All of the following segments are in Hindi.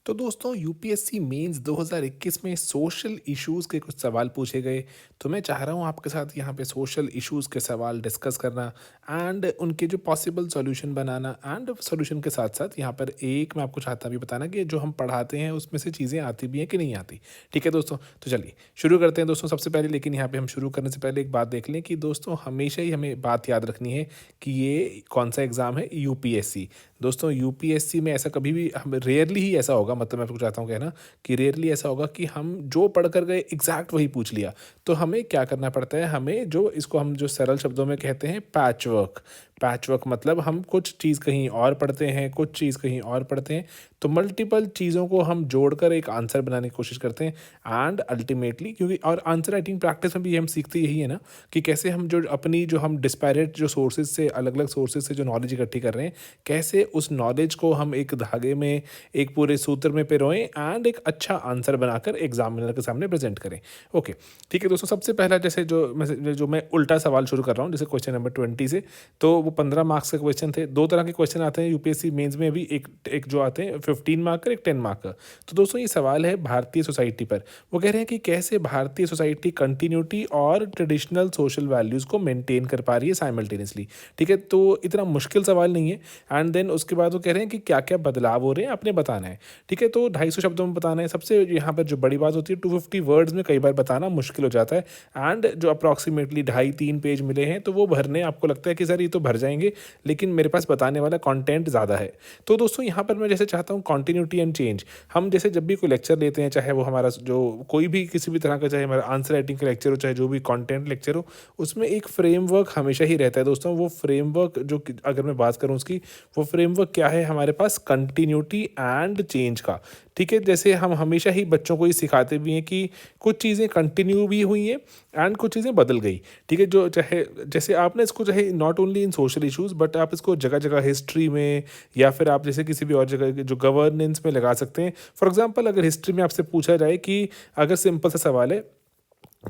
तो दोस्तों यूपीएससी मेंस 2021 में सोशल इश्यूज़ के कुछ सवाल पूछे गए। तो मैं चाह रहा हूँ आपके साथ यहाँ पे सोशल इश्यूज़ के सवाल डिस्कस करना एंड उनके जो possible solution banana and solution के साथ साथ यहाँ पर एक मैं आपको चाहता भी बताना कि जो हम पढ़ाते हैं उसमें से चीज़ें आती भी हैं कि नहीं आती। ठीक है दोस्तों, तो चलिए शुरू करते हैं दोस्तों। सबसे पहले लेकिन यहाँ पे हम शुरू करने से पहले एक बात देख लें कि दोस्तों हमेशा ही हमें बात याद रखनी है कि ये कौन सा एग्ज़ाम है, यूपीएससी। दोस्तों यूपीएससी में ऐसा कभी भी हम रेयरली ही ऐसा होगा, मतलब मैं आपको चाहता हूँ कहना कि रेयरली ऐसा होगा कि हम जो पढ़ कर गए एग्जैक्ट वही पूछ लिया। तो हमें क्या करना पड़ता है, हमें जो इसको हम जो सरल शब्दों में कहते हैं पैच वर्क। पैच वर्क मतलब हम कुछ चीज़ कहीं और पढ़ते हैं, कुछ चीज़ कहीं और पढ़ते हैं, तो मल्टीपल चीज़ों को हम जोड़कर एक आंसर बनाने की कोशिश करते हैं। एंड अल्टीमेटली क्योंकि और आंसर राइटिंग प्रैक्टिस में भी हम सीखते यही है ना कि कैसे हम जो अपनी जो हम डिस्पैरेट जो सोर्सेज से अलग अलग सोर्सेज से जो नॉलेज इकट्ठी कर रहे हैं, कैसे उस नॉलेज को हम एक धागे में एक पूरे सूत्र में पिरोएं एंड एक अच्छा आंसर बनाकर एग्जामिनर के सामने प्रेजेंट करें। ओके, ठीक है दोस्तों। सबसे पहला जैसे जो मैं उल्टा सवाल शुरू कर रहा हूँ, जैसे क्वेश्चन नंबर 20 से, तो वो 15 मार्क्स के क्वेश्चन थे। दो तरह के क्वेश्चन आते हैं यूपीएससी मेंस में भी, एक एक जो आते हैं 15 मार्क का, एक 10 मार्क का। तो दोस्तों ये सवाल है भारतीय सोसाइटी पर। वो कह रहे हैं कि कैसे भारतीय सोसाइटी कंटिन्यूटी और ट्रेडिशनल सोशल वैल्यूज़ को मेंटेन कर पा रही है साइमल्टेनियसली। ठीक है, तो इतना मुश्किल सवाल नहीं है। एंड देन उसके बाद वो कह रहे हैं कि क्या क्या बदलाव हो रहे हैं आपने बताना है। ठीक है, तो 250 शब्दों में बताना है। सबसे यहाँ पर जो बड़ी बात होती है, 250 वर्ड्स में कई बार बताना मुश्किल हो जाता है। एंड जो अप्रॉक्सीमेटली 2.5-3 पेज मिले हैं, तो वो भरने आपको लगता है कि सर ये तो भर जाएंगे, लेकिन मेरे पास बताने वाला कंटेंट ज़्यादा है। तो दोस्तों यहाँ पर मैं जैसे चाहता हूँ कॉन्टिन्यूटी एंड चेंज। हम जैसे जब भी कोई लेक्चर लेते हैं, चाहे वो हमारा जो कोई भी किसी भी तरह का, चाहे हमारा आंसर राइटिंग का लेक्चर हो, चाहे जो भी कंटेंट लेक्चर हो, उसमें एक फ्रेमवर्क हमेशा ही रहता है दोस्तों। वो फ्रेमवर्क जो अगर मैं बात करूँ उसकी, वो फ्रेमवर्क क्या है हमारे पास, कंटिन्यूटी एंड चेंज का। ठीक है, जैसे हम हमेशा ही बच्चों को ये सिखाते भी हैं कि कुछ चीज़ें कंटिन्यू भी हुई हैं एंड कुछ चीज़ें बदल गई। ठीक है, जो चाहे जैसे आपने इसको चाहे not only in social issues, but आप इसको जगह जगह हिस्ट्री में या फिर आप जैसे किसी भी और जगह जो गवर्नेंस में लगा सकते हैं। फॉर एग्जांपल अगर हिस्ट्री में आपसे पूछा जाए कि अगर सिंपल सा सवाल है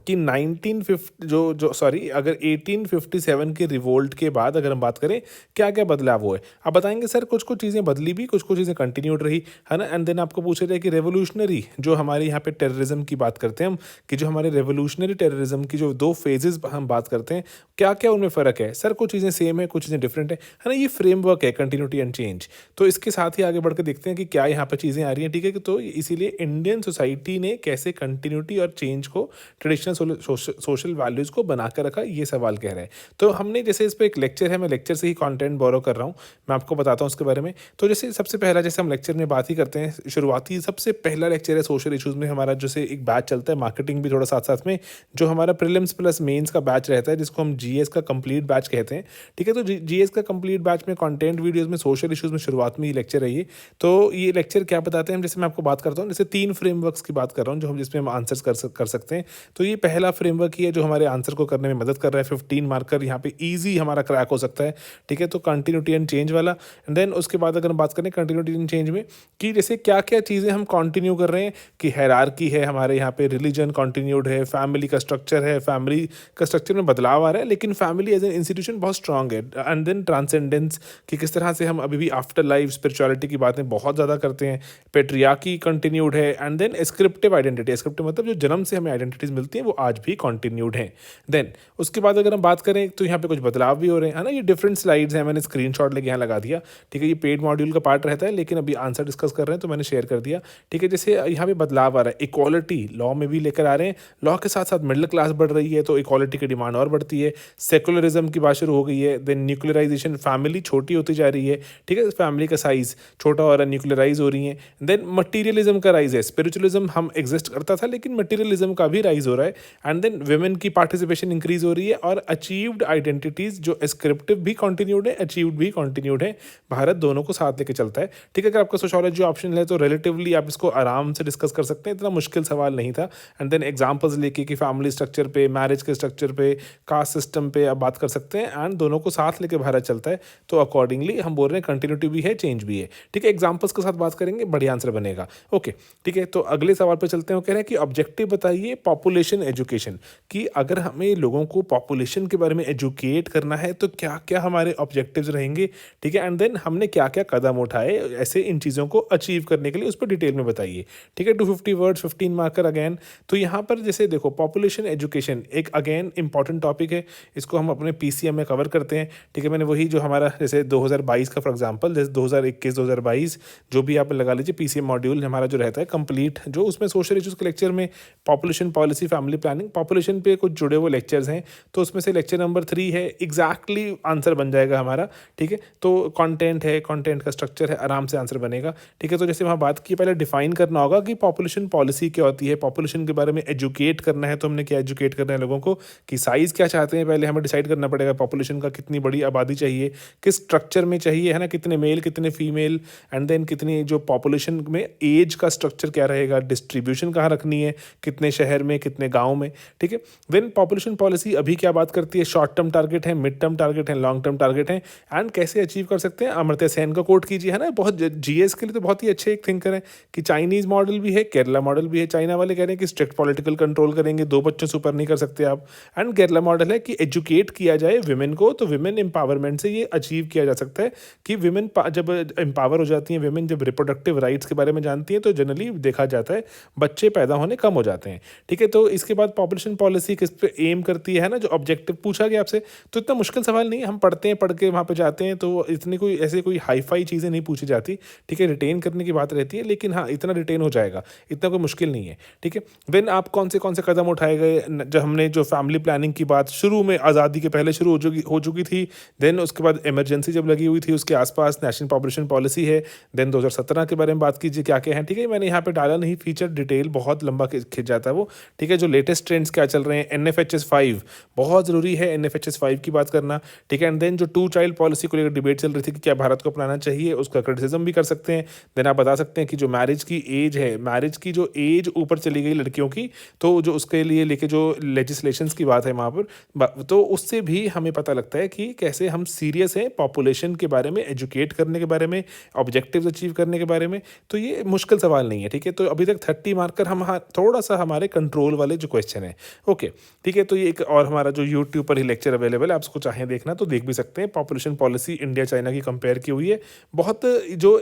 कि 1950 जो सॉरी अगर 1857 के रिवोल्ट के बाद अगर हम बात करें क्या क्या बदलाव हुए, आप बताएंगे सर कुछ कुछ चीज़ें बदली भी, कुछ कुछ चीज़ें कंटिन्यूड रही, है ना। एंड देन आपको पूछा जाए कि रेवोल्यूशनरी जो हमारे यहाँ पे टेररिज्म की बात करते हैं हम, कि जो हमारे रेवोल्यूशनरी टेररिज्म की जो दो फेजेस हम बात करते हैं, क्या क्या उनमें फ़र्क है सर, कुछ चीज़ें सेम है, कुछ चीज़ें डिफरेंट है ना। ये फ्रेमवर्क है कंटिन्यूटी एंड चेंज। तो इसके साथ ही आगे बढ़कर देखते हैं कि क्या यहाँ पर चीज़ें आ रही हैं। ठीक है, तो इसीलिए इंडियन सोसाइटी ने कैसे कंटिन्यूटी और चेंज को, ट्रेडिशनल सोशल वैल्यूज़ को बनाकर रखा, ये सवाल कह रहा है। तो हमने जैसे इस पर एक लेक्चर है, मैं लेक्चर से ही कंटेंट बोरो कर रहा हूँ, मैं आपको बताता हूँ उसके बारे में। तो जैसे सबसे पहला, जैसे हम लेक्चर में बात ही करते हैं, शुरुआती सबसे पहला लेक्चर है सोशल इश्यूज़ में हमारा, जैसे एक बैच चलता है मार्केटिंग भी थोड़ा साथ साथ में, जो हमारा प्रीलिम्स प्लस मेंस का बैच रहता है, जिसको हम जीएस का कंप्लीट बैच कहते हैं। ठीक है, तो जीएस का कंप्लीट बैच में कंटेंट वीडियोज़ में सोशल इश्यूज़ में शुरुआत में ही लेक्चर है ये। तो ये लेक्चर क्या बताते हैं, जैसे मैं आपको बात करता हूँ, जैसे 3 फ्रेमवर्क्स की बात कर रहा हूँ जो हम जिसमें हम आंसर्स कर सकते हैं। तो ये पहला फ्रेमवर्क ही है जो हमारे आंसर को करने में मदद कर रहा है। 15 मार्कर यहाँ पे इजी हमारा क्रैक हो सकता है। ठीक है, तो कंटिन्यूटी एंड चेंज वाला। एंड देन उसके बाद अगर हम बात करें कंटिन्यूटी एंड चेंज में कि जैसे क्या क्या चीज़ें हम कंटिन्यू कर रहे हैं, कि हायरार्की है हमारे यहाँ पे, रिलीजन कंटिन्यूड है, फैमिली का स्ट्रक्चर है, फैमिली का स्ट्रक्चर में बदलाव आ रहा है, लेकिन फैमिली एज एन इंस्टीट्यूशन बहुत स्ट्रांग है। एंड देन ट्रांसेंडेंस, कि किस तरह से हम अभी भी आफ्टर लाइफ स्पिरिचुअलिटी की बातें बहुत ज़्यादा करते हैं। पेट्रियार्की कंटिन्यूड है। एंड देन स्क्रिप्टिव आइडेंटिटी, स्क्रिप्टिव मतलब जो जन्म से हमें आइडेंटिटीज मिलती हैं वो आज भी कंटिन्यूड है। देन उसके बाद अगर हम बात करें तो यहाँ पे कुछ बदलाव भी हो रहे हैं, है ना। ये डिफरेंट स्लाइड्स हैं, मैंने स्क्रीनशॉट लेके यहाँ लगा दिया। ठीक है, ये पेड मॉड्यूल का पार्ट रहता है, लेकिन अभी आंसर डिस्कस कर रहे हैं तो मैंने शेयर कर दिया। ठीक है, जैसे यहाँ पे बदलाव आ रहा है, इक्वालिटी लॉ में भी लेकर आ रहे हैं। लॉ के साथ साथ मिडिल क्लास बढ़ रही है, तो इक्वालिटी की डिमांड और बढ़ती है। सेकुलरिज्म की बात शुरू हो गई है। देन न्यूक्लियराइजेशन, फैमिली छोटी होती जा रही है। ठीक है, फैमिली का साइज छोटा हो रहा है, न्यूक्लियराइज हो रही है। देन मटीरियलिज्म का राइज है, स्पिरिचुअलिज्म हम एग्जिस्ट करता था, लेकिन मटीरियलिज्म का भी राइज हो रहा है। एंड देन वुमेन की पार्टिसिपेशन इंक्रीज हो रही है, और अचीव्ड आइडेंटिटीज जो स्क्रिप्टिव भी कंटिन्यूड है, अचीव्ड भी कंटिन्यूड है। भारत दोनों को साथ लेके चलता है। ठीक है, अगर आपका सोशियोलॉजी ऑप्शन है तो रिलेटिवली आप इसको आराम से डिस्कस कर सकते हैं, इतना मुश्किल सवाल नहीं था। एंड देन एग्जांपल्स लेके कि फैमिली स्ट्रक्चर पे, मैरिज के स्ट्रक्चर पे, कास्ट सिस्टम पे आप बात कर सकते हैं। एंड दोनों को साथ लेके भारत चलता है, तो अकॉर्डिंगली हम बोल रहे हैं कंटिन्यूटी भी है, चेंज भी है। ठीक है, एग्जाम्पल्स के साथ बात करेंगे, बढ़िया आंसर बनेगा। ओके, ठीक है, तो अगले सवाल पर चलते हैं। वो कह रहे हैं कि ऑब्जेक्टिव बताइए पॉपुलेशन पॉपुलेशन एजुकेशन, कि अगर हमें लोगों को पॉपुलेशन के बारे में एजुकेट करना है तो क्या-क्या हमारे ऑब्जेक्टिव्स रहेंगे, ठीक है? एंड देन हमने क्या-क्या कदम उठाए ऐसे इन चीज़ों को अचीव करने के लिए, उस पर डिटेल में बताइए, ठीक है? 250 वर्ड्स, 15 मार्कर अगेन। तो यहाँ पर जैसे देखो पॉपुलेशन एजुकेशन एक अगेन इंपॉर्टेंट टॉपिक है, इसको हम अपने पीसीएम में कवर करते हैं, ठीक है? मैंने वही जो हमारा जैसे 2022 का फॉर एग्जांपल, जैसे 2021-2022 जो भी आप लगा लीजिए पीसीएम मॉड्यूल हमारा जो रहता है कंप्लीट, जो उसमें सोशल इश्यूज़ के लेक्चर में population policy, family planning, population पे कुछ जुड़े हुए लेक्चर्स हैं, तो उसमें से लेक्चर नंबर 3 है, एग्जैक्टली आंसर बन जाएगा हमारा, ठीक है? तो कंटेंट है, कंटेंट का स्ट्रक्चर है, आराम से आंसर बनेगा, ठीक है? तो जैसे वहाँ बात की, पहले डिफाइन करना होगा कि पॉपुलेशन पॉलिसी क्या होती है, पॉपुलेशन के बारे में एजुकेट करना है तो हमने क्या एजुकेट करना है लोगों को, कि साइज़ क्या चाहते हैं, पहले हमें डिसाइड करना पड़ेगा पॉपुलेशन का, कितनी बड़ी आबादी चाहिए, किस स्ट्रक्चर में चाहिए, है ना? कितने मेल कितने फीमेल, एंड देन कितनी जो पॉपुलेशन में एज का स्ट्रक्चर क्या रहेगा, डिस्ट्रीब्यूशन कहाँ रखनी है, कितने शहर में, कितने गाँव में, ठीक है? देन पॉपुलेशन पॉलिसी अभी क्या बात करती है, शॉर्ट टर्म टारगेट है, मिड टर्म टारगेट है, लॉन्ग टर्म टारगेट है, एंड कैसे अचीव कर सकते हैं। अमर्त्य सेन का कोट कीजिए, है ना? बहुत जीएस के लिए तो बहुत ही अच्छे एक थिंकर है, कि चाइनीज़ मॉडल भी है, केरला मॉडल भी है। चाइना वाले कह रहे हैं कि स्ट्रिक्ट पॉलिटिकल कंट्रोल करेंगे, 2 बच्चों से ऊपर नहीं कर सकते आप, एंड केरला मॉडल है कि एजुकेट किया जाए विमेन को, तो विमेन एम्पावरमेंट से ये अचीव किया जा सकता है कि विमेन जब एम्पावर हो जाती हैं, विमेन जब रिप्रोडक्टिव राइट्स के बारे में जानती हैं, तो जनरली देखा जाता है बच्चे पैदा होने कम हो जाते हैं, ठीक है? तो इसके बाद पॉपुलेशन पॉलिसी किस पे एम करती है ना, जो ऑब्जेक्टिव पूछा गया आपसे, तो इतना मुश्किल सवाल नहीं है, हम पढ़ते हैं, पढ़ के वहाँ पे जाते हैं, तो इतनी कोई ऐसे कोई हाई फाई चीज़ें नहीं पूछी जाती, ठीक है? रिटेन करने की बात रहती है, लेकिन हाँ इतना रिटेन हो जाएगा, इतना कोई मुश्किल नहीं है, ठीक है? देन आप कौन से कदम उठाए गए, जब हमने जो फैमिली प्लानिंग की बात शुरू में आज़ादी के पहले शुरू हो चुकी थी, देन उसके बाद इमरजेंसी जब लगी हुई थी, उसके आसपास नेशनल पॉपुलेशन पॉलिसी है, देन 2017 के बारे में बात कीजिए क्या-क्या है, ठीक है? मैंने यहाँ पे डाला नहीं फीचर डिटेल, बहुत लंबा खिंच जाता है वो, ठीक है? जो लेटेस्ट ट्रेंड्स क्या चल रहे हैं, एनएफएचएस 5 बहुत ज़रूरी है, एनएफएचएस 5 की बात करना, ठीक है? एंड देन जो 2 चाइल्ड पॉलिसी को लेकर डिबेट चल रही थी कि क्या भारत को अपनाना चाहिए, उसका क्रिटिसिज्म भी कर सकते हैं। देन आप बता सकते हैं कि जो मैरिज की एज है, मैरिज की जो एज ऊपर चली गई लड़कियों की, तो जो उसके लिए लेके जो लेजिस्लेशंस की बात है वहाँ पर, तो उससे भी हमें पता लगता है कि कैसे हम सीरियस हैं पॉपुलेशन के बारे में, एजुकेट करने के बारे में, ऑब्जेक्टिव्स अचीव करने के बारे में। तो ये मुश्किल सवाल नहीं है, ठीक है? तो अभी तक 30 मार्कर हम थोड़ा सा हमारे कंट्रोल वाले जो क्वेश्चन है, ओके, ठीक है? तो ये एक और हमारा जो यूट्यूब पर ही लेक्चर अवेलेबल है, आप उसको चाहें देखना तो देख भी सकते हैं। पॉपुलेशन पॉलिसी इंडिया चाइना की कंपेयर की हुई है, बहुत जो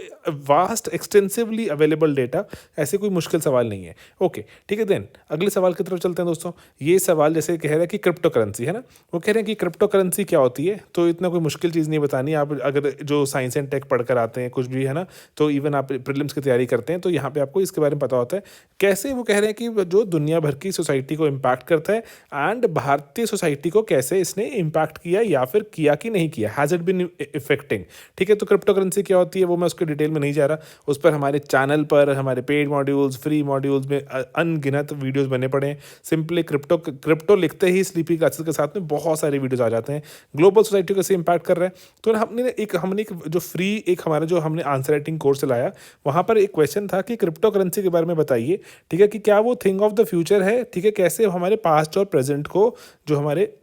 वास्ट एक्सटेंसिवली अवेलेबल डेटा, ऐसे कोई मुश्किल सवाल नहीं है, ओके, ठीक है? देन अगले सवाल की तरफ चलते हैं दोस्तों। ये सवाल जैसे कह रहे हैं कि क्रिप्टो करेंसी है ना, वो कह रहे हैं कि क्रिप्टो करेंसी क्या होती है, तो इतना कोई मुश्किल चीज़ नहीं बतानी। आप अगर जो साइंस एंड टेक पढ़कर आते हैं कुछ भी, है ना, तो इवन आप प्रीलिम्स की तैयारी करते हैं, तो यहाँ पे आपको इसके बारे में पता होता है। कैसे वो कह रहे हैं कि जो दुनिया भर की सोसाइटी को इम्पैक्ट करता है, एंड भारतीय सोसाइटी को कैसे इसने इम्पैक्ट किया या फिर किया कि नहीं किया, हैज़ इट बीन इफेक्टिंग, ठीक है? तो क्रिप्टो करेंसी क्या होती है वो मैं उसके डिटेल में नहीं जा रहा, उस पर हमारे चैनल पर, हमारे पेड मॉड्यूल्स, फ्री मॉड्यूल्स में अनगिनत वीडियोस बने पड़े हैं। सिंपली क्रिप्टो लिखते ही स्लीपी क्लासेस के साथ में बहुत सारे वीडियोस आ जाते हैं, ग्लोबल सोसाइटी को कैसे इम्पैक्ट कर रहा है। तो हमने एक जो फ्री एक हमारा जो हमने आंसर राइटिंग कोर्स चलाया, वहाँ पर एक क्वेश्चन था कि क्रिप्टो करेंसी के बारे में बताइए, ठीक है, कि क्या वो थिंग ऑफ द फ्यूचर है, ठीक है? कैसे हमारे पास्ट और प्रेजेंट को, जो हमारे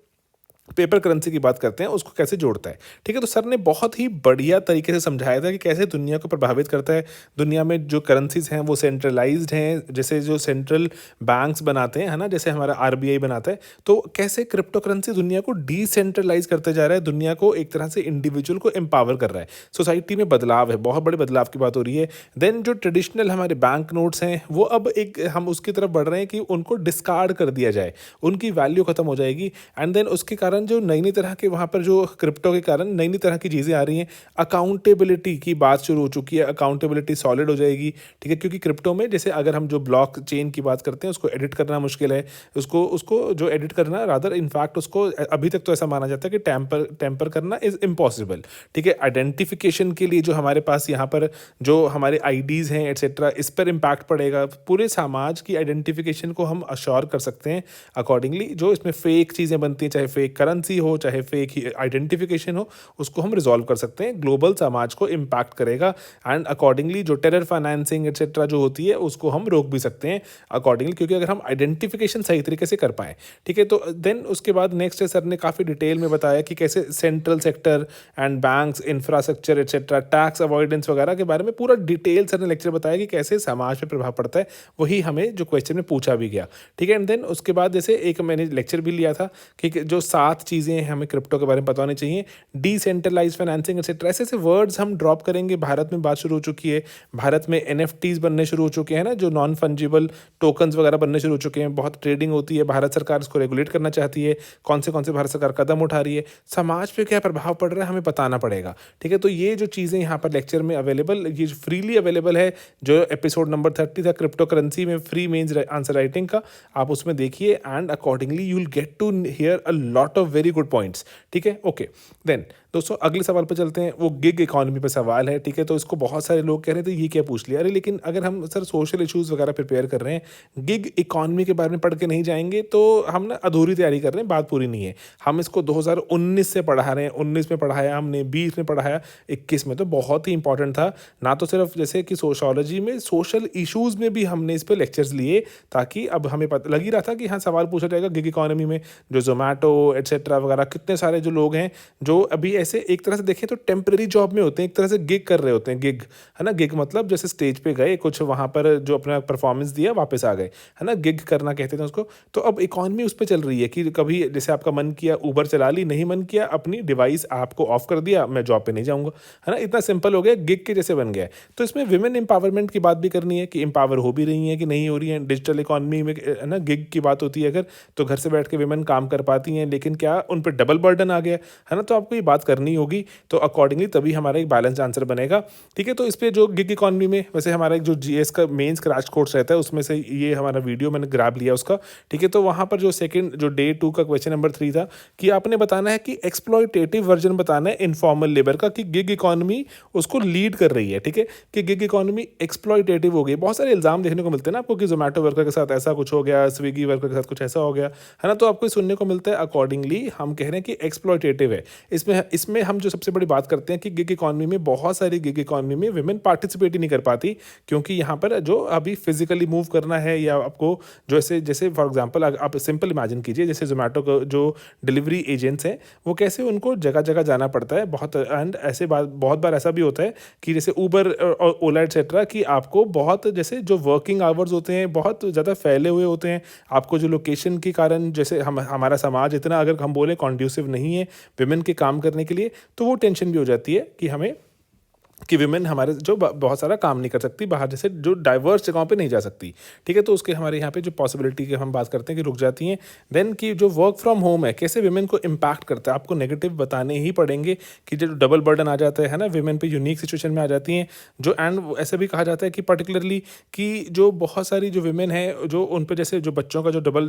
पेपर करेंसी की बात करते हैं, उसको कैसे जोड़ता है, ठीक है? तो सर ने बहुत ही बढ़िया तरीके से समझाया था कि कैसे दुनिया को प्रभावित करता है। दुनिया में जो करेंसीज हैं वो सेंट्रलाइज्ड हैं, जैसे जो सेंट्रल बैंक्स बनाते हैं, है ना, जैसे हमारा आरबीआई बनाता है, तो कैसे क्रिप्टो करेंसी दुनिया को डिसेंट्रलाइज करते जा रहा है, दुनिया को एक तरह से इंडिविजुअल को एम्पावर कर रहा है, सोसाइटी में बदलाव है, बहुत बड़े बदलाव की बात हो रही है। देन जो ट्रेडिशनल हमारे बैंक नोट्स हैं, वो अब एक हम उसकी तरफ बढ़ रहे हैं कि उनको डिस्कार्ड कर दिया जाए, उनकी वैल्यू खत्म हो जाएगी, एंड देन उसके कारण जो नई तरह के वहाँ पर जो क्रिप्टो के कारण नई तरह की चीज़ें आ रही हैं, अकाउंटेबिलिटी की बात शुरू हो चुकी है, अकाउंटेबिलिटी सॉलिड हो जाएगी, ठीक है? क्योंकि क्रिप्टो में जैसे अगर हम जो ब्लॉक चेन की बात करते हैं, उसको एडिट करना मुश्किल है, उसको जो एडिट करना, रादर इनफैक्ट उसको अभी तक तो ऐसा माना जाता है कि टैम्पर करना इज़ इम्पॉसिबल, ठीक है? आइडेंटिफिकेशन के लिए जो हमारे पास यहाँ पर जो हमारे आईडीज़ हैं एट्सेट्रा, इस पर इम्पैक्ट पड़ेगा, पूरे समाज की आइडेंटिफिकेशन को हम अश्योर कर सकते हैं अकॉर्डिंगली। जो इसमें फेक चीज़ें बनती हैं, चाहे फेक करेंसी हो, चाहे फेक आइडेंटिफिकेशन हो, उसको हम रिजॉल्व कर सकते हैं। ग्लोबल समाज को इम्पैक्ट करेगा एंड अकॉर्डिंगली जो टेरर फाइनेंसिंग एक्सेट्रा जो होती है उसको हम रोक भी सकते हैं अकॉर्डिंगली, क्योंकि अगर हम आइडेंटिफिकेशन सही तरीके से कर पाएँ, ठीक है। तो देन उसके बाद नेक्स्ट है, सर ने काफ़ी डिटेल में बताया कि कैसे central sector and banks, infrastructure etcetera, tax avoidance वगैरह के बारे में पूरा डिटेल सर ने लेक्चर बताया कि कैसे समाज पे प्रभाव पड़ता है। वही हमें जो क्वेश्चन में पूछा भी गया, ठीक है। एंड देन उसके बाद जैसे एक मैंने लेक्चर भी लिया था कि जो 7 चीज़ें हमें क्रिप्टो के बारे में पता होनी चाहिए, डिसेंट्रलाइज्ड फाइनेंसिंग एक्सेट्रा, ऐसे ऐसे वर्ड्स हम ड्रॉप करेंगे। भारत में बात शुरू हो चुकी है, भारत में एनएफटीज बनने शुरू हो चुके हैं ना, जो नॉन फंजिबल टोकन्स वगैरह बनने शुरू हो चुके हैं, बहुत ट्रेडिंग होती है, भारत सरकार इसको रेगुलेट करना चाहती है। कौन से भारत सरकार कदम उठा रही है, समाज पे क्या प्रभाव पड़ रहा है, हमें बताना पड़ेगा, ठीक है। तो ये जो चीज़ें यहाँ पर लेक्चर में अवेलेबल, ये फ्रीली अवेलेबल है, जो एपिसोड नंबर 30 था क्रिप्टो करेंसी में फ्री मेंस आंसर राइटिंग का, आप उसमें देखिए and accordingly you will get to hear a lot of very good points, ठीक है। ओके देन दोस्तों अगले सवाल पर चलते हैं। वो गिग इकॉनमी पे सवाल है, ठीक है। तो इसको बहुत सारे लोग कह रहे थे ये क्या पूछ लिया, अरे लेकिन अगर हम सर सोशल इश्यूज़ वगैरह प्रिपेयर कर रहे हैं, गिग इकॉनमी के बारे में पढ़ के नहीं जाएंगे तो हम ना अधूरी तैयारी कर रहे हैं, बात पूरी नहीं है। हम इसको 2019 से पढ़ा रहे हैं, 19 में पढ़ाया हमने, 20 में पढ़ाया, 21 में, तो बहुत ही इंपॉर्टेंट था। ना तो सिर्फ जैसे कि सोशोलॉजी में, सोशल इश्यूज़ में भी हमने इस पर लेक्चर्स लिए, ताकि अब हमें पता लग ही रहा था कि हाँ सवाल पूछा जाएगा गिग इकॉनमी में। जो जोमेटो एट्सेट्रा वगैरह कितने सारे जो लोग हैं जो अभी ऐसे एक तरह से देखें तो टेम्परेरी जॉब में होते हैं, एक तरह से गिग कर रहे होते हैं। गिग है ना, गिग मतलब जैसे स्टेज पे गए, कुछ वहाँ पर जो अपना परफॉर्मेंस दिया, वापस आ गए, है ना, गिग करना कहते थे उसको। तो अब इकॉनमी उस पर चल रही है कि कभी जैसे आपका मन किया ऊबर चला ली, नहीं मन किया अपनी डिवाइस ऐप को ऑफ कर दिया, मैं जॉब पे नहीं जाऊँगा, है ना, इतना सिंपल हो गया, गिग के जैसे बन गया है। तो इसमें विमेन एम्पावरमेंट की बात भी करनी है कि एम्पावर हो भी रही हैं कि नहीं हो रही हैं। डिजिटल इकॉनमी में है ना, गिग की बात होती है अगर, तो घर से बैठ के विमेन काम कर पाती हैं, लेकिन क्या उन पर डबल बर्डन आ गया, है ना। तो आपको ये बात करनी होगी, तो अकॉर्डिंगली तभी हमारा एक बैलेंस आंसर बनेगा, ठीक है। तो इस पर जो गिग इकॉनमी में वैसे हमारा एक जो जीएस का मेंस क्रैश कोर्स रहता है, उसमें से ये हमारा वीडियो मैंने ग्रैब लिया उसका, ठीक है। तो वहाँ पर जो सेकंड जो डे 2 का क्वेश्चन नंबर 3 था कि आपने बताना है कि एक्सप्लॉयटेटिव वर्जन बताना है इनफॉर्मल लेबर का, कि गिग इकॉनमी उसको लीड कर रही है, ठीक है, कि गिग इकॉनमी एक्सप्लॉयटेटिव हो गई। बहुत सारे इल्जाम देखने को मिलते हैं ना आपको कि जोमेटो वर्कर के साथ ऐसा कुछ हो गया, स्विगी वर्कर के साथ कुछ ऐसा हो गया, है ना। तो आपको सुनने को मिलता है, अकॉर्डिंगली हम कह रहे हैं कि एक्सप्लॉयटेटिव है। इसमें हम जो सबसे बड़ी बात करते हैं कि गिग इकॉनमी में, बहुत सारी गिग इकॉनमी में विमेन पार्टिसिपेट ही नहीं कर पाती, क्योंकि यहाँ पर जो अभी फिजिकली मूव करना है, या आपको जो ऐसे जैसे फॉर एग्जांपल आप सिंपल इमेजिन कीजिए, जैसे जोमेटो को जो डिलीवरी एजेंट्स हैं वो कैसे उनको जगह जगह जाना पड़ता है बहुत, एंड ऐसे बहुत बार ऐसा भी होता है कि जैसे ऊबर और ओला एटसेट्रा कि आपको बहुत जैसे जो वर्किंग आवर्स होते हैं बहुत ज़्यादा फैले हुए होते हैं, आपको जो लोकेशन के कारण जैसे हमारा समाज इतना अगर हम बोले कॉन्ड्यूसिव नहीं है विमेन के काम करने के लिए, तो वो टेंशन भी हो जाती है कि हमें कि विमेन हमारे जो बहुत सारा काम नहीं कर सकती बाहर, जैसे जो डाइवर्स जगहों पे नहीं जा सकती, ठीक है। तो उसके हमारे यहाँ पे जो पॉसिबिलिटी की हम बात करते हैं कि रुक जाती हैं। देन कि जो वर्क फ्रॉम होम है कैसे विमेन को इम्पैक्ट करता है, आपको नेगेटिव बताने ही पड़ेंगे कि जो डबल बर्डन आ जाता है ना, विमेन पे यूनिक सिचुएशन में आ जाती हैं जो, एंड ऐसे भी कहा जाता है कि पर्टिकुलरली कि जो बहुत सारी जो विमेन है जो उन पर जैसे जो बच्चों का जो डबल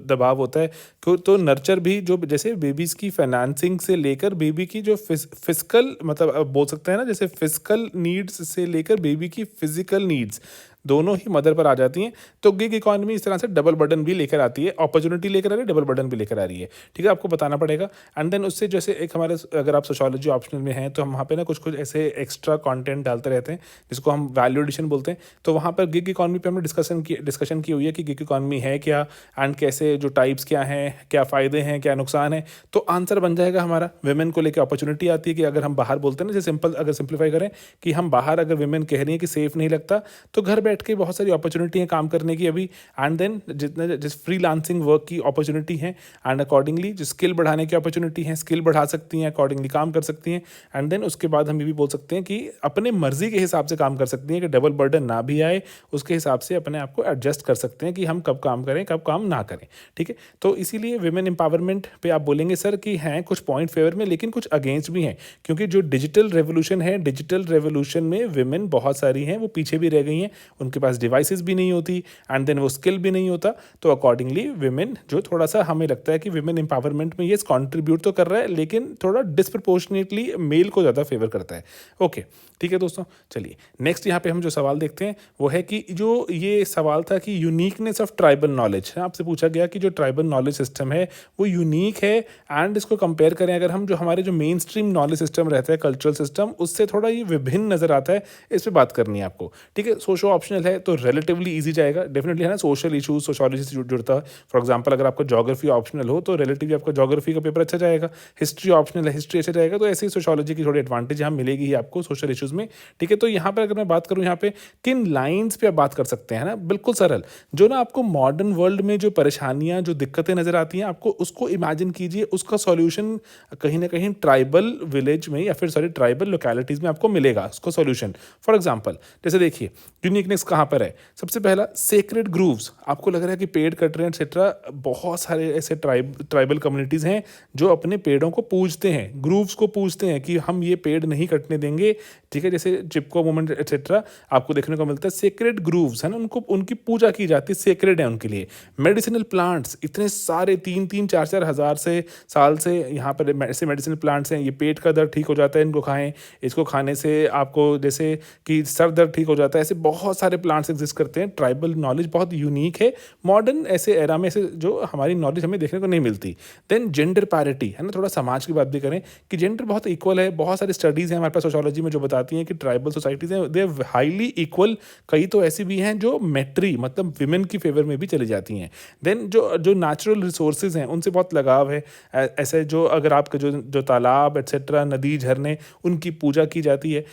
दबाव होता है, तो नर्चर भी जो जैसे बेबीज़ की फाइनेंसिंग से लेकर बेबी की जो फिजिकल मतलब बोल सकते हैं ना, जैसे फिजिकल नीड्स से लेकर बेबी की फिजिकल नीड्स दोनों ही मदर पर आ जाती हैं। तो गिग इकॉनमी इस तरह से डबल बर्डन भी लेकर आती है, अपॉर्चुनिटी लेकर आ रही है, डबल बर्डन भी लेकर आ रही है, ठीक है। आपको बताना पड़ेगा। एंड देन उससे जैसे एक हमारे, अगर आप सोशोलॉजी ऑप्शनल में हैं तो हम वहाँ पे ना कुछ कुछ ऐसे एक्स्ट्रा कंटेंट डालते रहते हैं जिसको हम वैल्यू एडिशन बोलते हैं। तो वहाँ पर गिग इकॉनमी पे हमने डिस्कशन की हुई है कि गिग इकॉनमी है क्या, एंड कैसे जो टाइप्स क्या हैं, क्या फ़ायदे हैं, क्या नुकसान है। तो आंसर बन जाएगा हमारा, वेमेन को लेकर अपॉर्चुनिटी आती है कि अगर हम बाहर बोलते हैं ना, जैसे सिंपल अगर सिंप्लीफाई करें कि हम बाहर अगर वेमेन कह रही हैं कि सेफ़ नहीं लगता, तो घर बैठ के बहुत सारी अपॉर्चुनिटी है काम करने की अभी। एंड देन जितने जिस फ्रीलांसिंग वर्क की अपॉर्चुनिटी है, एंड अकॉर्डिंगली जो स्किल बढ़ाने की अपॉर्चुनिटी है, स्किल बढ़ा सकती हैं, अकॉर्डिंगली काम कर सकती हैं। एंड देन उसके बाद हम ये भी बोल सकते हैं कि अपने मर्जी के हिसाब से काम कर सकती हैं कि डबल बर्डन ना भी आए, उसके हिसाब से अपने आप को एडजस्ट कर सकते हैं कि हम कब काम करें कब काम ना करें, ठीक है। तो इसीलिए विमेन एम्पावरमेंट पे आप बोलेंगे सर कि हैं कुछ पॉइंट फेवर में लेकिन कुछ अगेंस्ट भी हैं, क्योंकि जो डिजिटल रेवोल्यूशन है, डिजिटल रेवोल्यूशन में विमेन बहुत सारी हैं वो पीछे भी रह गई हैं, उनके पास डिवाइसेस भी नहीं होती एंड देन वो स्किल भी नहीं होता। तो अकॉर्डिंगली विमेन जो थोड़ा सा हमें लगता है कि विमेन एम्पावरमेंट में ये कंट्रीब्यूट तो कर रहा है लेकिन थोड़ा डिस्प्रपोर्शनेटली मेल को ज़्यादा फेवर करता है। ओके ठीक है दोस्तों, चलिए नेक्स्ट यहाँ पे हम जो सवाल देखते हैं वो है कि जो ये सवाल था कि यूनिकनेस ऑफ ट्राइबल नॉलेज, आपसे पूछा गया कि जो ट्राइबल नॉलेज सिस्टम है वो यूनिक है एंड इसको कंपेयर करें अगर हम जो हमारे जो मेन स्ट्रीम नॉलेज सिस्टम रहता है कल्चरल सिस्टम उससे थोड़ा ये विभिन्न नज़र आता है। इस पर बात करनी है आपको, ठीक है। सोशो ऑप्शनल है तो रिलेटिवली ईजी जाएगा डेफिनेटली, है ना। सोशल इशूज सोशोलॉजी से जुड़ता है। फॉर एग्जाम्पल अगर आपका जोग्राफी ऑप्शनल हो तो रिलेटिवली आपका जोग्राफी का पेपर अच्छा जाएगा। हिस्ट्री ऑप्शनल है, हिस्ट्री अच्छा जाएगा। तो ऐसे ही सोशोलॉजी की थोड़ी एडवांटेज यहाँ मिलेगी ही आपको सोशल इशूज़ में, ठीक है। तो यहाँ पर अगर मैं बात करूँ यहाँ पे किन लाइंस पे आप बात कर सकते हैं ना, बिल्कुल सरल, जो ना आपको मॉडर्न वर्ल्ड में जो परेशानियाँ जो दिक्कतें नज़र आती हैं आपको उसको इमेजिन कीजिए, उसका सॉल्यूशन कहीं ना कहीं ट्राइबल विलेज में या फिर सॉरी ट्राइबल लोकेलिटीज़ में आपको मिलेगा उसको सॉल्यूशन। फॉर एग्जांपल जैसे देखिए यूनिकनेस कहाँ पर है, सबसे पहला सेक्रेड ग्रूव्स, आपको लग रहा है कि पेड़ कट रहे हैं एक्सेट्रा, बहुत सारे ऐसे ट्राइबल कम्युनिटीज़ हैं जो अपने पेड़ों को पूजते हैं, ग्रूव्स को पूजते हैं कि हम ये पेड़ नहीं कटने देंगे, ठीक है। जैसे चिपको मूवमेंट एक्सेट्रा आपको देखने को मिलता है। सेक्रेड ग्रूव्स है ना, उनको उनकी पूजा की जाती है, सेक्रेड है उनके लिए। मेडिसिनल प्लांट्स इतने सारे 3-3, 4-4 हज़ार से साल से यहाँ पर ऐसे मेडिसिनल प्लांट्स हैं, ये पेट का दर्द ठीक हो जाता है इनको खाएं, इसको खाने से आपको जैसे कि सर दर्द ठीक हो जाता है, ऐसे बहुत सारे प्लांट्स एग्जिस्ट करते हैं। ट्राइबल नॉलेज बहुत यूनिक है मॉडर्न ऐसे एरा में से जो हमारी नॉलेज हमें देखने को नहीं मिलती। देन जेंडर पैरिटी है ना, थोड़ा समाज की बात भी करें कि जेंडर बहुत इक्वल है। बहुत सारी स्टडीज़ हैं हमारे पास सोशोलॉजी में जो बताती हैं कि ट्राइबल सोसाइटीज़ हैं दे आर हाईली इक्वल, कई तो ऐसी भी हैं जो मेट्री मतलब विमेन की फेवर में भी चली जाती हैं। देन जो जो नेचुरल रिसोर्सेज हैं उनसे बहुत लगाव है। ऐसे जो अगर आपके जो तालाब एक्सेट्रा नदी झरने उनकी पूजा की जाती है।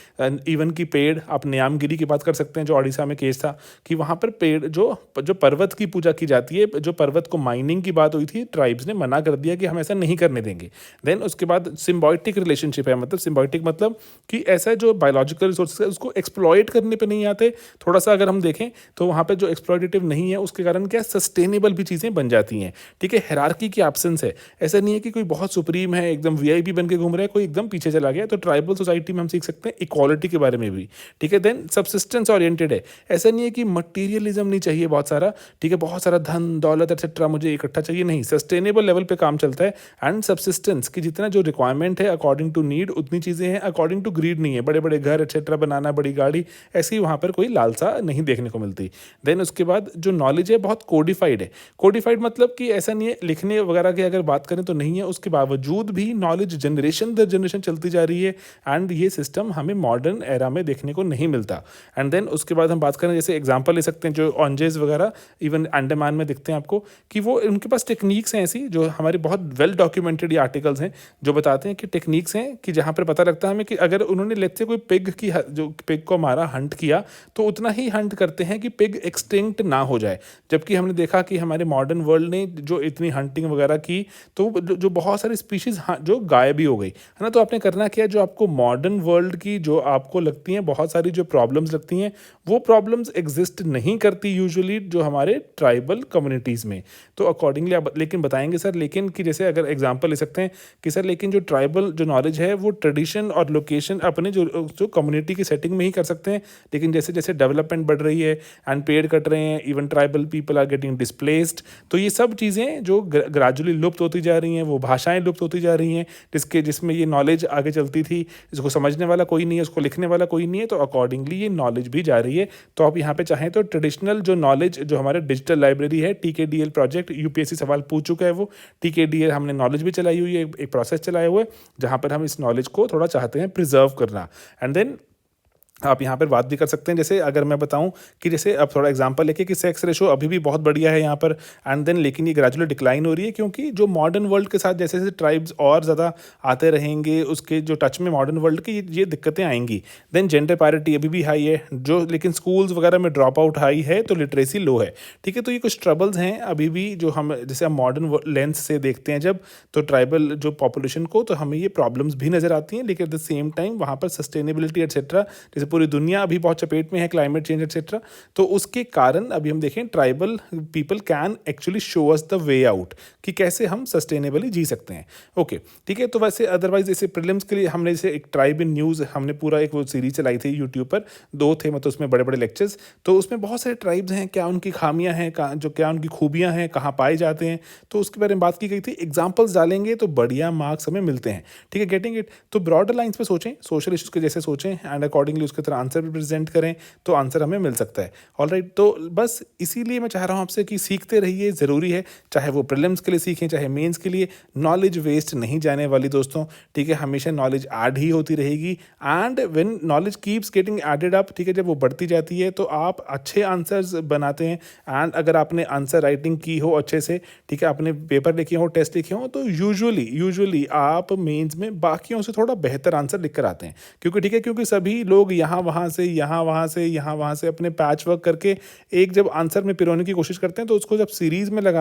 इवन की पेड़, आप न्यामगिरी की बात कर सकते हैं जो ओडिशा में केस था कि वहाँ पर पेड़ जो जो पर्वत की पूजा की जाती है, जो पर्वत को माइनिंग की बात हुई थी ट्राइब्स ने मना कर दिया कि हम ऐसा नहीं करने देंगे। देन उसके बाद सिम्बायोटिक रिलेशनशिप है, मतलब सिम्बायोटिक मतलब कि ऐसा जो बायोलॉजिकल रिसोर्सेज है उसको एक्सप्लॉइट करने पे नहीं आते। थोड़ा सा अगर हम देखें तो वहाँ पे जो एक्सप्लॉइटेटिव नहीं है उसके कारण क्या सस्टेनेबल भी चीज़ें बन जाती हैं, ठीक है। हायरार्की की एब्सेंस है, ऐसा नहीं है कि कोई बहुत सुप्रीम है एकदम वीआईपी बन के घूम रहा है, कोई एकदम पीछे चला गया। तो ट्राइबल सोसाइटी में हम सीख सकते हैं इक्वालिटी के बारे में भी, ठीक है। देन सब्सिस्टेंस ओरिएंटेड है, ऐसा नहीं है कि मटीरियलिज्म नहीं चाहिए बहुत सारा, ठीक है, बहुत सारा धन दौलत एक्सेट्रा मुझे इकट्ठा चाहिए, नहीं, सस्टेनेबल लेवल पे काम चलता है। एंड सब्सिस्टेंस की जितना जो रिक्वायरमेंट है अकॉर्डिंग टू नीड उतनी चीज़ें हैं, अकॉर्डिंग टू ग्रीड नहीं है, बड़े बड़े घर एक्सेट्रा बनाना, बड़ी गाड़ी, ऐसी वहाँ पर कोई लालसा नहीं देखने को मिलती। देन उसके बाद जो नॉलेज है बहुत कोडिफाइड है। कोडिफाइड मतलब कि ऐसा नहीं है लिखने वगैरह की अगर बात करें तो नहीं है, उसके बावजूद भी नॉलेज जनरेशन दर जनरेशन चलती जा रही है एंड ये सिस्टम हमें मॉडर्न एरा में देखने को नहीं मिलता। एंड देन उसके बाद हम बात करें जैसे एग्जांपल ले सकते हैं जो ऑन्जेस वगैरह इवन अंडमान में दिखते हैं आपको कि वो उनके पास टेक्निक्स हैं ऐसी जो हमारे बहुत वेल डॉक्यूमेंटेड ये आर्टिकल्स हैं जो बताते हैं कि टेक्निक्स हैं कि जहाँ पर पता लगता है हमें कि अगर उन्होंने लेट्स से कोई पिग की जो पिग को मारा हंट किया तो उतना ही हंट करते हैं कि पिग एक्सटिंक्ट ना हो जाए। जबकि हमने देखा कि हमारे मॉडर्न वर्ल्ड ने जो इतनी हंटिंग वगैरह की तो जो बहुत सारी स्पीशीज़ जो गायब ही हो गई, है ना। तो आपने करना क्या, जो आपको मॉडर्न वर्ल्ड की जो आपको लगती हैं बहुत सारी जो प्रॉब्लम्स लगती हैं वो प्रॉब्लम्स एग्जिस्ट नहीं करती यूजुअली जो हमारे ट्राइबल कम्युनिटीज़ में। तो अकॉर्डिंगली आप लेकिन बताएंगे सर लेकिन कि जैसे अगर एग्जांपल ले सकते हैं कि सर लेकिन जो ट्राइबल जो नॉलेज है वो ट्रेडिशन और लोकेशन अपने जो कम्युनिटी की सेटिंग में ही कर सकते हैं, लेकिन जैसे जैसे डेवलपमेंट बढ़ रही है एंड पेड़ कट रहे हैं, even tribal people are getting displaced, तो ये सब चीज़ें जो ग्रेजुअली लुप्त होती जा रही हैं, वो भाषाएं लुप्त होती जा रही हैं जिसमें ये नॉलेज आगे चलती थी, इसको समझने वाला कोई नहीं है, उसको लिखने वाला कोई नहीं है, तो अकॉर्डिंगली ये नॉलेज भी जा रही है। तो आप यहाँ पे चाहें तो ट्रेडिशनल जो नॉलेज जो हमारे डिजिटल लाइब्रेरी है TKDL प्रोजेक्ट, यूपीएससी सवाल पूछ चुका है वो TKDL, हमने नॉलेज भी चलाई हुई है, एक प्रोसेस चलाया हुआ है जहाँ पर हम इस नॉलेज को थोड़ा चाहते हैं प्रिजर्व करना। एंड देन आप यहाँ पर बात भी कर सकते हैं जैसे अगर मैं बताऊँ कि जैसे अब थोड़ा एग्जांपल लेके कि सेक्स रेशो अभी भी बहुत बढ़िया है यहाँ पर एंड देन लेकिन ये ग्रेजुअली डिक्लाइन हो रही है क्योंकि जो मॉडर्न वर्ल्ड के साथ जैसे जैसे ट्राइब्स और ज़्यादा आते रहेंगे उसके जो टच में मॉडर्न वर्ल्ड की ये दिक्कतें आएंगी। देन जेंडर पैरिटी अभी भी हाई है जो, लेकिन स्कूल्स वगैरह में ड्रॉप आउट हाई है तो लिटरेसी लो है, ठीक है। तो ये कुछ ट्रबल्स हैं अभी भी जो हम जैसे हम मॉडर्न लेंस से देखते हैं जब तो ट्राइबल जो पॉपुलेशन को, तो हमें ये प्रॉब्लम्स भी नज़र आती हैं, लेकिन एट द सेम टाइम वहाँ पर सस्टेनेबिलिटी एक्सेट्रा जैसे पूरी दुनिया अभी बहुत चपेट में है क्लाइमेट चेंज एक्सेट्रा, तो उसके कारण अभी हम देखें tribal people can actually show us the way out कि कैसे हम सस्टेनेबली जी सकते हैं। ओके, ठीक है। तो वैसे अदरवाइज जैसे प्रीलिम्स के लिए हमने जैसे एक ट्राइब इन न्यूज़ हमने पूरा एक वो सीरीज चलाई थी यूट्यूब पर, 2 थे मतलब उसमें बड़े-बड़े लेक्चर्स। तो उसमें बहुत सारे ट्राइब्स हैं, क्या उनकी खामियाँ हैं, क्या उनकी खूबियाँ हैं, कहाँ पाए जाते हैं, तो उसके बारे में बात की गई थी। एग्ज़ाम्पल्स डालेंगे तो बढ़िया मार्क्स हमें मिलते हैं, ठीक है, गेटिंग इट? तो ब्रॉडर लाइन्स पे सोचें, सोशल इश्यूज़ के जैसे सोचें एंड अकॉर्डिंगली उसकी तरह आंसर भी प्रेज़ेंट करें, तो आंसर हमें मिल सकता है। ऑलराइट, तो बस इसीलिए मैं चाह रहा हूँ आपसे कि सीखते रहिए, ज़रूरी है, चाहे वो प्रीलिम्स के लिए सीखें, चाहे मेंस के लिए। नॉलेज वेस्ट नहीं जाने वाली दोस्तों, ठीक है, हमेशा नॉलेज ऐड ही होती रहेगी and when knowledge keeps getting added up, ठीक है, जब वो बढ़ती जाती है तो आप अच्छे आंसर्स बनाते हैं। एंड अगर आपने आंसर राइटिंग की हो अच्छे से, ठीक है, आपने पेपर लिखे हो, टेस्ट लिखे हो, तो यूजुअली आप मेंस में बाकियों से थोड़ा बेहतर आंसर लिख कर आते हैं, क्योंकि ठीक है, क्योंकि सभी लोग यहाँ वहाँ से अपने पैच वर्क करके एक जब आंसर में पिरोने की कोशिश करते हैं, तो उसको जब सीरीज में लगा